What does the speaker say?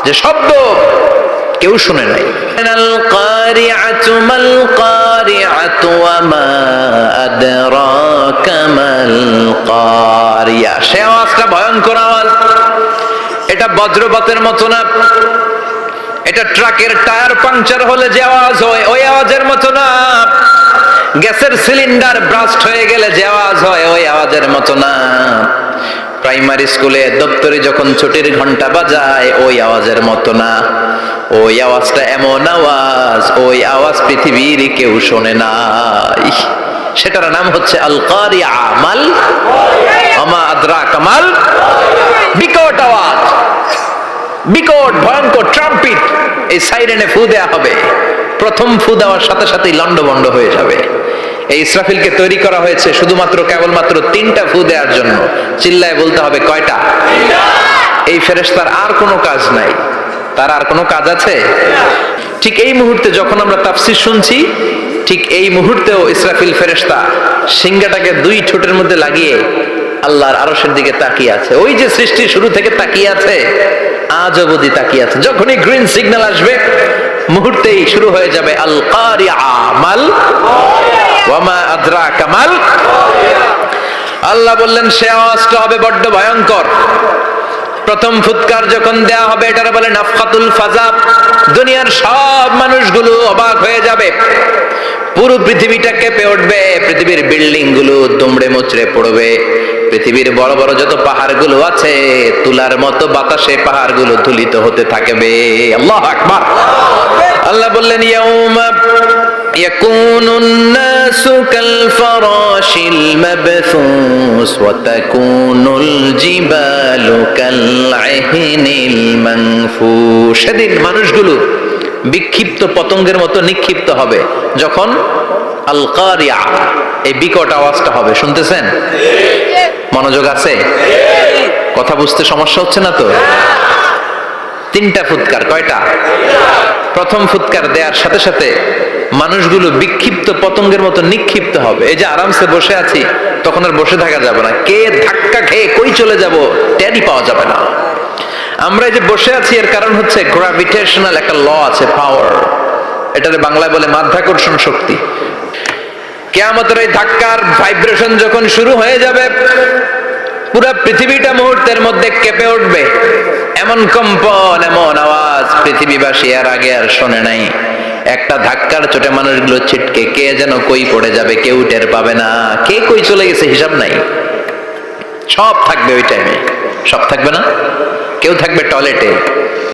যে শব্দ কেউ শুনে নাই। আল কারিআতু মাল কারিআতু ওয়া মা আদরাকা মাল কারিয়া। সে আওয়াজটা ভয়ঙ্কর আওয়াজ, এটা বজ্রপাতের মতো না, এটা ট্রাকের টায়ার পাংচার হলে যে আওয়াজ হয় ওই আওয়াজের মতো না, গ্যাসের সিলিন্ডার ব্রাস্ট হয়ে গেলে যে আওয়াজ হয় ওই আওয়াজের মতো না, প্রাইমারি স্কুলে দপ্তরে যখন ছুটির ঘন্টা বাজায় ওই আওয়াজের মতো না। ওই আওয়াজটা এমন আওয়াজ, ওই আওয়াজ পৃথিবীর কেউ শোনে নাই। সেটার নাম হচ্ছে আল কারিআ মাল ওমা আদরাকা মাল। বিকট আওয়াজ, বিকট ভয়ঙ্কর ট্রাম্পিট। এই সাইরেনে ফু দেয়া হবে, প্রথম ফু দেওয়ার সাথে সাথেই লন্ডভন্ড হয়ে যাবে। এই ইসরাফিলকে তৈরি করা হয়েছে শুধুমাত্র কেবলমাত্র 3টা ফু দেওয়ার জন্য। চিল্লায় বলতে হবে কয়টা? এই ফেরেশতার আর কোনো কাজ নাই, তার আর কোনো কাজ আছে? ঠিক এই মুহূর্তে যখন আমরা তাফসীর শুনছি, ঠিক এই মুহূর্তেও ইসরাফিল ফেরেশতা সিংহাটাকে 2 ঠোঁটের মধ্যে লাগিয়ে আল্লাহর আরশের দিকে তাকিয়ে আছে। ওই যে সৃষ্টি শুরু থেকে তাকিয়ে আছে, আজ অবধি তাকিয়ে আছে। যখনই গ্রিন সিগন্যাল আসবে মুহূর্তেই শুরু হয়ে যাবে আল কারিআ মাল ওয়া মা আদরাকা মাল। আল্লাহ বললেন সে আওয়াজটা হবে বড্ড ভয়ঙ্কর। প্রথম ফুৎকার যখন দেয়া হবে এটার বলে নাফখাতুল ফাজা। দুনিয়ার সব মানুষগুলো অবাক হয়ে যাবে, পুরো পৃথিবীটা কেঁপে উঠবে, পৃথিবীর বিল্ডিং গুলো দুমড়ে মুচড়ে পড়বে, পৃথিবীর বড় বড় যত পাহাড়গুলো আছে তুলার মতো বাতাসে পাহাড়গুলো ধুলিত হতে থাকবে। আল্লাহু আকবার। আল্লাহ বললেন ইয়াউমা ইয়াকুনুন নাসু কাল ফারাশিল মাবথুস ওয়া তাকুনুল জিবালু কাল আহিনিল মানফুশ। সেদিন মানুষগুলো বিক্ষিপ্ত পতঙ্গের মতো নিক্ষিপ্ত হবে যখন আল কারিআ এই বিকট আওয়াজটা হবে। শুনতেছেন? মনোযোগ আছে? কথা বুঝতে সমস্যা হচ্ছে না তো? 3টা ফুৎকার। কয়টা? প্রথম ফুৎকার দেওয়ার সাথে সাথে মানুষগুলো বিক্ষিপ্ত পতঙ্গের মতো নিক্ষিপ্ত হবে। এই যে আরামসে বসে আছি তখন আর বসে থাকা যাবে না, কে ধাক্কা খেয়ে কই চলে যাব টেরই পাওয়া যাবে না। আমরা এই যে বসে আছি এর কারণ হচ্ছে গ্র্যাভিটেশনাল একটা ল আছে, পাওয়ার। এটারে বাংলায় বলে মাধ্যাকর্ষণ শক্তি। কিয়ামতের এই ধাক্কার ভাইব্রেশন যখন শুরু হয়ে যাবে পুরো পৃথিবীটা মুহূর্তের মধ্যে কেঁপে উঠবে। এমন কম্পন, এমন আওয়াজ পৃথিবীবাসী আর আগে আর শোনে নাই। একটা ধাক্কার চোটে মানুষগুলো ছিটকে কে যেন কই পড়ে যাবে, কেউ টের পাবে না। কে কই চলে গেছে হিসাব নাই। সব থাকবে ওই টাইমে, সব থাকবে না। কেউ থাকবে টয়লেটে,